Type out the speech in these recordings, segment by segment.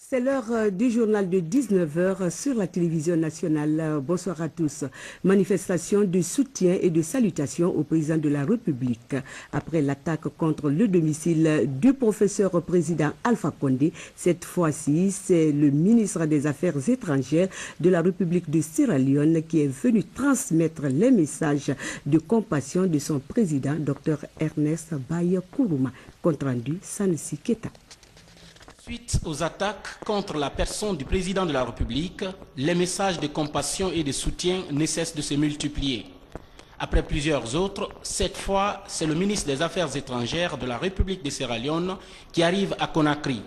C'est l'heure du journal de 19h sur la télévision nationale. Bonsoir à tous. Manifestation de soutien et de salutation au président de la République. Après l'attaque contre le domicile du professeur président Alpha Condé, cette fois-ci, c'est le ministre des Affaires étrangères de la République de Sierra Leone qui est venu transmettre les messages de compassion de son président, Dr Ernest Bai Koroma. Compte rendu, Sanusi Keta. Suite aux attaques contre la personne du président de la République, les messages de compassion et de soutien ne cessent de se multiplier. Après plusieurs autres, cette fois, c'est le ministre des Affaires étrangères de la République de Sierra Leone qui arrive à Conakry.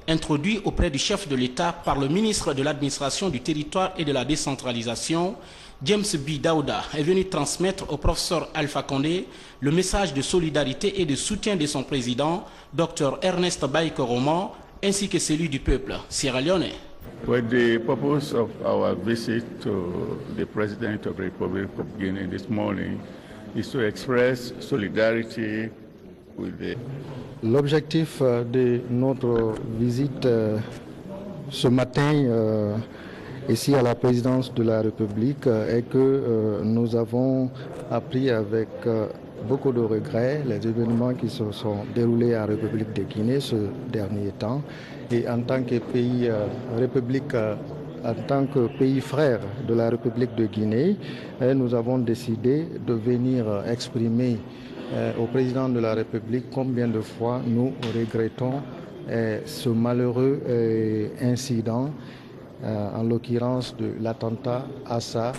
Introduit auprès du chef de l'État par le ministre de l'Administration du Territoire et de la Décentralisation, James B. Daouda est venu transmettre au professeur Alpha Condé le message de solidarité et de soutien de son président, Dr Ernest Bai Koroma, ainsi que celui du peuple sierra-léonais. Well, the purpose of our visit to the President of the Republic of Guinea this morning is to express solidarity with the... L'objectif de notre visite ce matin ici à la présidence de la République est que nous avons appris avec beaucoup de regrets les événements qui se sont déroulés en République de Guinée ce dernier temps. Et en tant que pays en tant que pays frère de la République de Guinée, nous avons décidé de venir exprimer au président de la République combien de fois nous regrettons ce malheureux incident, en l'occurrence de l'attentat à sa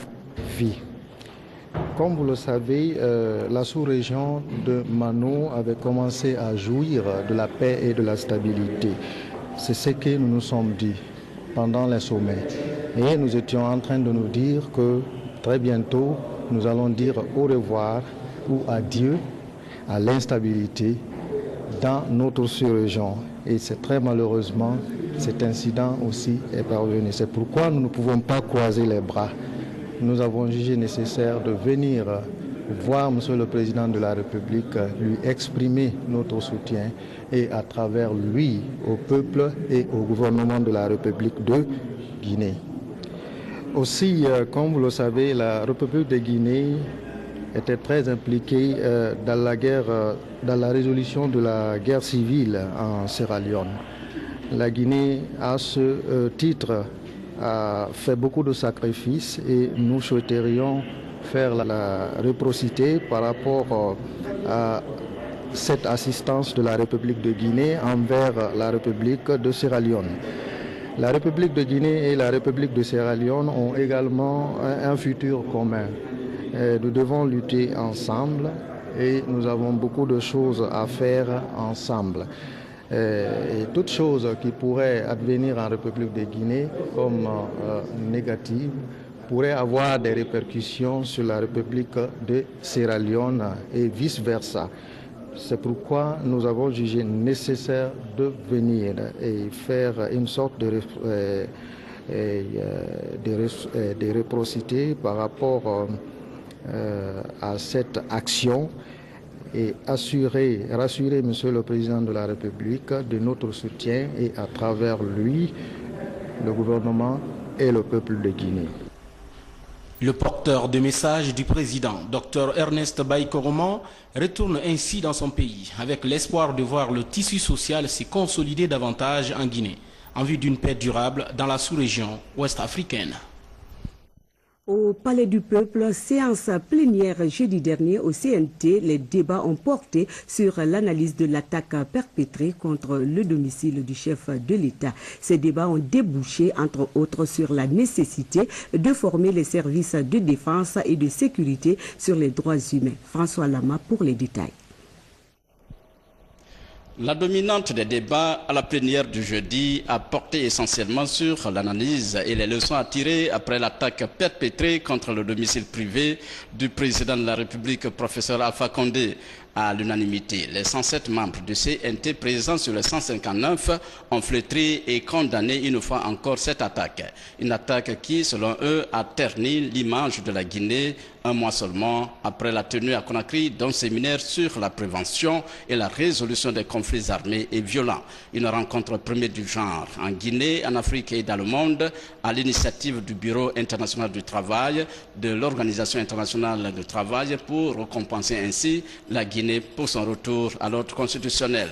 vie. Comme vous le savez, la sous-région de Mano avait commencé à jouir de la paix et de la stabilité. C'est ce que nous nous sommes dit pendant les sommets. Et nous étions en train de nous dire que très bientôt, nous allons dire au revoir ou adieu à l'instabilité dans notre sous-région. Et c'est très malheureusement, cet incident aussi est parvenu. C'est pourquoi nous ne pouvons pas croiser les bras. Nous avons jugé nécessaire de venir voir Monsieur le Président de la République, lui exprimer notre soutien et à travers lui au peuple et au gouvernement de la République de Guinée. Aussi, comme vous le savez, la République de Guinée était très impliquée dans la guerre, dans la résolution de la guerre civile en Sierra Leone. La Guinée, à ce titre, a fait beaucoup de sacrifices et nous souhaiterions faire la réciprocité par rapport à cette assistance de la République de Guinée envers la République de Sierra Leone. La République de Guinée et la République de Sierra Leone ont également un futur commun. Nous devons lutter ensemble et nous avons beaucoup de choses à faire ensemble. Et toute chose qui pourrait advenir en République de Guinée comme négative pourrait avoir des répercussions sur la République de Sierra Leone et vice-versa. C'est pourquoi nous avons jugé nécessaire de venir et faire une sorte de réciprocité par rapport à cette action et rassurer Monsieur le Président de la République de notre soutien et à travers lui, le gouvernement et le peuple de Guinée. Le porteur de message du président, Dr Ernest Bai Koroma, retourne ainsi dans son pays avec l'espoir de voir le tissu social se consolider davantage en Guinée, en vue d'une paix durable dans la sous-région ouest-africaine. Au Palais du Peuple, séance plénière jeudi dernier au CNT, les débats ont porté sur l'analyse de l'attaque perpétrée contre le domicile du chef de l'État. Ces débats ont débouché, entre autres, sur la nécessité de former les services de défense et de sécurité sur les droits humains. François Lama pour les détails. La dominante des débats à la plénière du jeudi a porté essentiellement sur l'analyse et les leçons à tirer après l'attaque perpétrée contre le domicile privé du président de la République, professeur Alpha Condé. à l'unanimité. Les 107 membres du CNT présents sur les 159 ont flétri et condamné une fois encore cette attaque. Une attaque qui, selon eux, a terni l'image de la Guinée un mois seulement après la tenue à Conakry d'un séminaire sur la prévention et la résolution des conflits armés et violents. Une rencontre première du genre en Guinée, en Afrique et dans le monde à l'initiative du Bureau international du travail, de l'Organisation internationale du travail pour récompenser ainsi la Guinée pour son retour à l'ordre constitutionnel.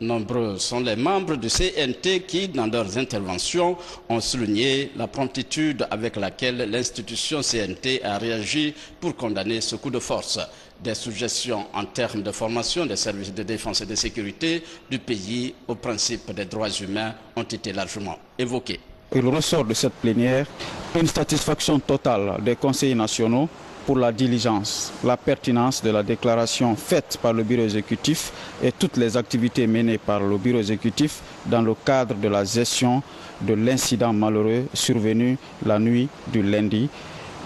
Nombreux sont les membres du CNT qui, dans leurs interventions, ont souligné la promptitude avec laquelle l'institution CNT a réagi pour condamner ce coup de force. Des suggestions en termes de formation des services de défense et de sécurité du pays au principe des droits humains ont été largement évoquées. Il ressort de cette plénière une satisfaction totale des conseillers nationaux pour la diligence, la pertinence de la déclaration faite par le bureau exécutif et toutes les activités menées par le bureau exécutif dans le cadre de la gestion de l'incident malheureux survenu la nuit du lundi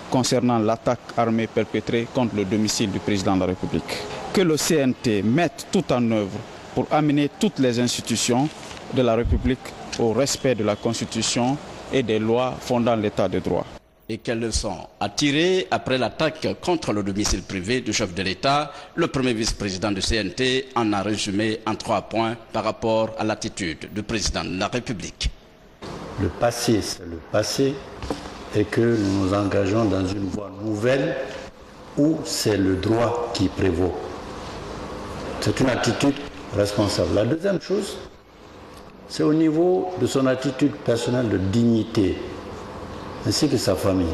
concernant l'attaque armée perpétrée contre le domicile du président de la République. Que le CNT mette tout en œuvre pour amener toutes les institutions de la République au respect de la Constitution et des lois fondant l'état de droit. Et quelles leçons à tirer après l'attaque contre le domicile privé du chef de l'État? Le premier vice-président du CNT en a résumé en 3 points par rapport à l'attitude du président de la République. Le passé, c'est le passé, et que nous nous engageons dans une voie nouvelle où c'est le droit qui prévaut. C'est une attitude responsable. La deuxième chose, c'est au niveau de son attitude personnelle de dignité, ainsi que sa famille,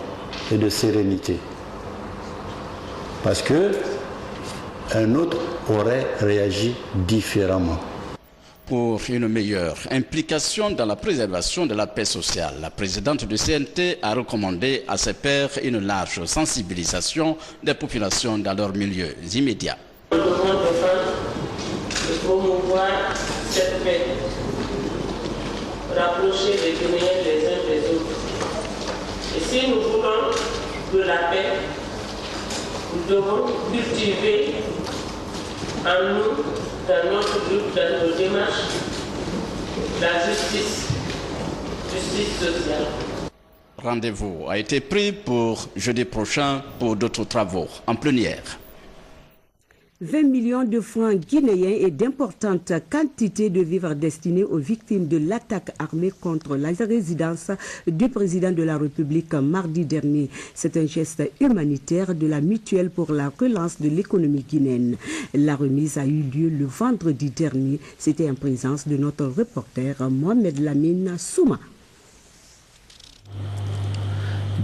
et de sérénité. Parce qu'un autre aurait réagi différemment. Pour une meilleure implication dans la préservation de la paix sociale, la présidente du CNT a recommandé à ses pairs une large sensibilisation des populations dans leurs milieux immédiats. Nous devons défendre et promouvoir cette paix, rapprocher les Guinéens les uns des autres. Et si nous voulons de la paix, nous devons cultiver en nous, dans notre groupe, dans nos démarches, la justice sociale. Rendez-vous a été pris pour jeudi prochain pour d'autres travaux en plénière. 20 millions de francs guinéens et d'importantes quantités de vivres destinés aux victimes de l'attaque armée contre la résidence du président de la République mardi dernier. C'est un geste humanitaire de la Mutuelle pour la relance de l'économie guinéenne. La remise a eu lieu le vendredi dernier. C'était en présence de notre reporter Mohamed Lamine Souma.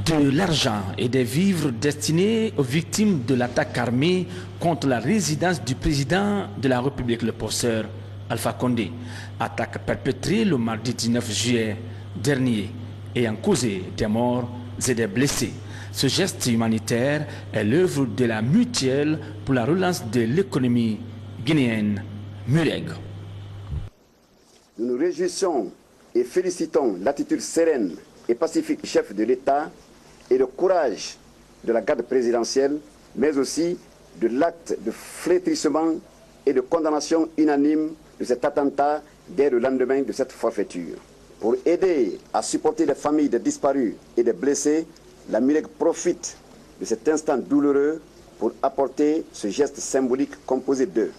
De l'argent et des vivres destinés aux victimes de l'attaque armée contre la résidence du président de la République, le professeur Alpha Condé. Attaque perpétrée le mardi 19 juillet dernier ayant causé des morts et des blessés. Ce geste humanitaire est l'œuvre de la Mutuelle pour la relance de l'économie guinéenne, MUREG. Nous nous réjouissons et félicitons l'attitude sereine et pacifique du chef de l'État et le courage de la garde présidentielle, mais aussi de l'acte de flétrissement et de condamnation unanime de cet attentat dès le lendemain de cette forfaiture. Pour aider à supporter les familles des disparus et des blessés, la MUREG profite de cet instant douloureux pour apporter ce geste symbolique composé de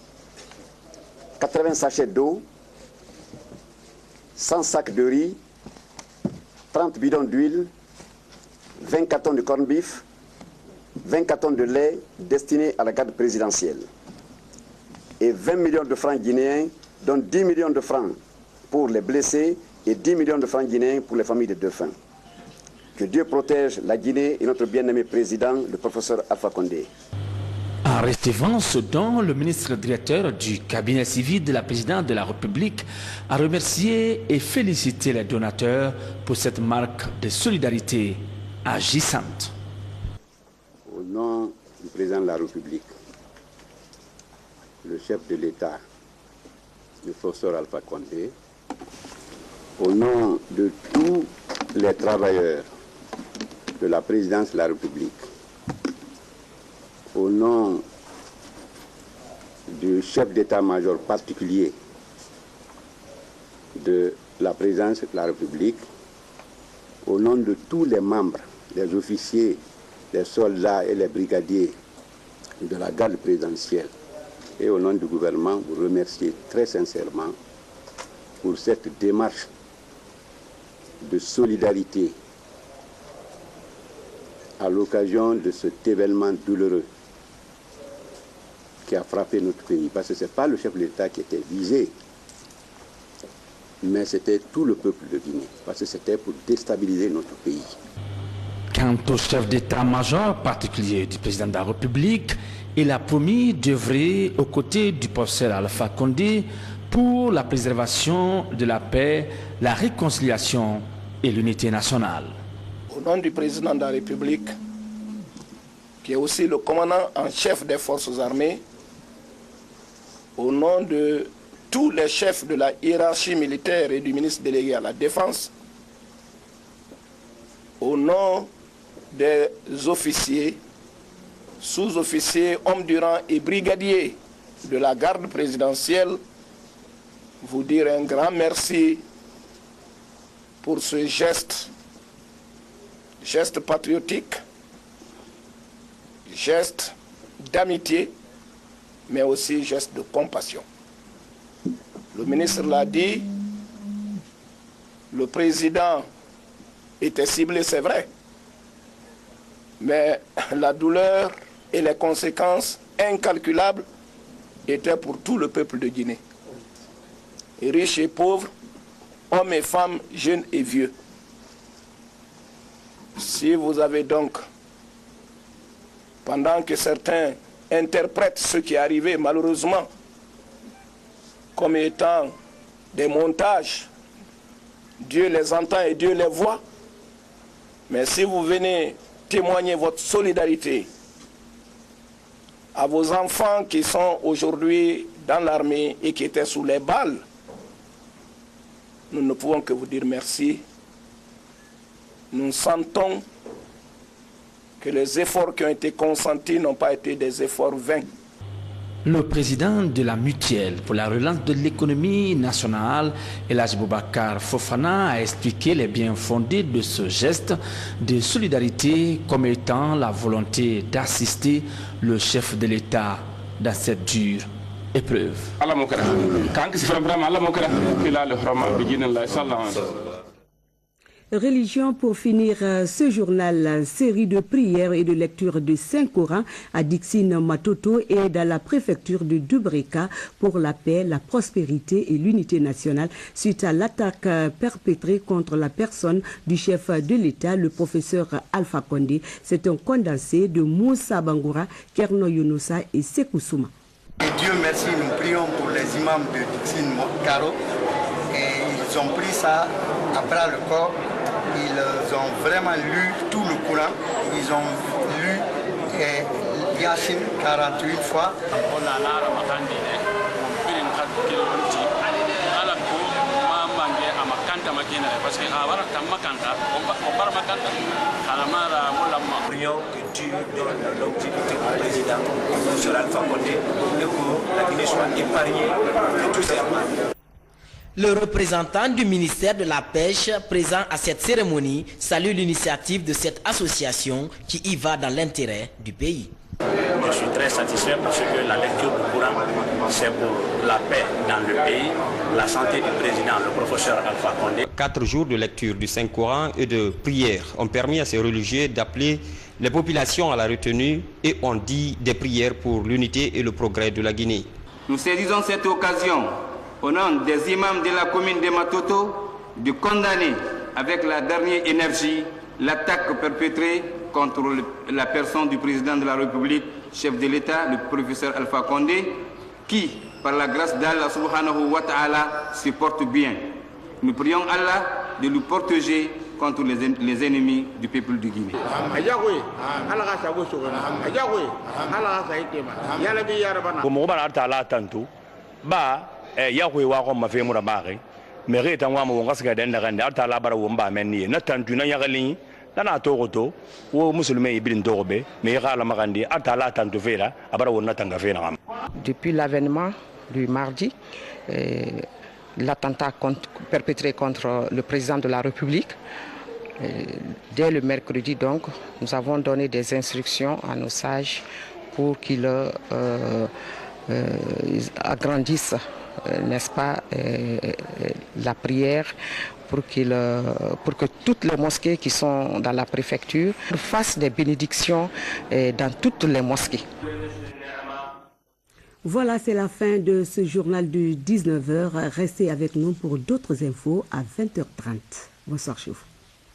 80 sachets d'eau, 100 sacs de riz, 30 bidons d'huile, 20 cartons de corned beef, 20 cartons de lait destinés à la garde présidentielle et 20 millions de francs guinéens, dont 10 millions de francs pour les blessés et 10 millions de francs guinéens pour les familles des défunts. Que Dieu protège la Guinée et notre bien-aimé président, le professeur Alpha Condé. En recevant ce don, le ministre directeur du cabinet civil de la présidente de la République a remercié et félicité les donateurs pour cette marque de solidarité agissante. Au nom du président de la République, le chef de l'État, le professeur Alpha Condé, au nom de tous les travailleurs de la présidence de la République, au nom du chef d'état-major particulier de la présidence de la République, au nom de tous les membres, les officiers, les soldats et les brigadiers de la garde présidentielle, et au nom du gouvernement, vous remercier très sincèrement pour cette démarche de solidarité à l'occasion de cet événement douloureux qui a frappé notre pays. Parce que ce n'est pas le chef de l'État qui était visé, mais c'était tout le peuple de Guinée, parce que c'était pour déstabiliser notre pays. Quant au chef d'état-major particulier du président de la République, il a promis d'œuvrer aux côtés du professeur Alpha Condé pour la préservation de la paix, la réconciliation et l'unité nationale. Au nom du président de la République, qui est aussi le commandant en chef des forces armées, au nom de tous les chefs de la hiérarchie militaire et du ministre délégué à la Défense, au nom des officiers, sous-officiers, hommes du rang et brigadiers de la garde présidentielle, vous dire un grand merci pour ce geste patriotique, geste d'amitié, mais aussi geste de compassion. Le ministre l'a dit, le président était ciblé, c'est vrai, mais la douleur et les conséquences incalculables étaient pour tout le peuple de Guinée. Et riches et pauvres, hommes et femmes, jeunes et vieux. Si vous avez donc, pendant que certains interprètent ce qui est arrivé malheureusement comme étant des montages, Dieu les entend et Dieu les voit, mais si vous venez témoigner votre solidarité à vos enfants qui sont aujourd'hui dans l'armée et qui étaient sous les balles, nous ne pouvons que vous dire merci. Nous sentons que les efforts qui ont été consentis n'ont pas été des efforts vains. Le président de la Mutuelle pour la relance de l'économie nationale, Elhadji Boubacar Fofana, a expliqué les biens fondés de ce geste de solidarité comme étant la volonté d'assister le chef de l'État dans cette dure épreuve. Religion pour finir ce journal, série de prières et de lectures de Saint-Coran à Dixine Matoto et dans la préfecture de Dubreka pour la paix, la prospérité et l'unité nationale suite à l'attaque perpétrée contre la personne du chef de l'État, le professeur Alpha Condé. C'est un condensé de Moussa Bangoura, Kerno Younoussa et Sekou Souma. Et Dieu merci, nous prions pour les imams de Dixine Karo et ils ont pris ça à bras le corps. Ils ont vraiment lu tout le Coran, ils ont lu Yassine 48 fois. Prions que Dieu donne l'objectivité au président, M. Alpha Condé, et que la Guinée soit épargnée de tous ces mal. Le représentant du ministère de la Pêche présent à cette cérémonie salue l'initiative de cette association qui y va dans l'intérêt du pays. Je suis très satisfait parce que la lecture du Coran, c'est pour la paix dans le pays, la santé du président, le professeur Alpha Condé. 4 jours de lecture du Saint-Coran et de prière ont permis à ces religieux d'appeler les populations à la retenue et ont dit des prières pour l'unité et le progrès de la Guinée. Nous saisissons cette occasion au nom des imams de la commune de Matoto de condamner avec la dernière énergie l'attaque perpétrée contre la personne du président de la République, chef de l'État, le professeur Alpha Condé, qui, par la grâce d'Allah subhanahu wa ta'ala, se porte bien. Nous prions Allah de nous protéger contre les ennemis du peuple de Guinée. Yahweh wa ko ma fe mura baare me re tan wa mo ngas ga den daga ndar ta la bara wo mba men ni na tan tuna ya galin Nana Togoto, ou musulmans ibn Dorobe, mais la Magandi, Atala Tantofera, Abra Tangafena. Depuis l'avènement du mardi, l'attentat perpétré contre le président de la République, dès le mercredi donc, nous avons donné des instructions à nos sages pour qu'ils agrandissent, n'est-ce pas, la prière, pour que toutes les mosquées qui sont dans la préfecture fassent des bénédictions dans toutes les mosquées. Voilà, c'est la fin de ce journal de 19h. Restez avec nous pour d'autres infos à 20h30. Bonsoir chez vous.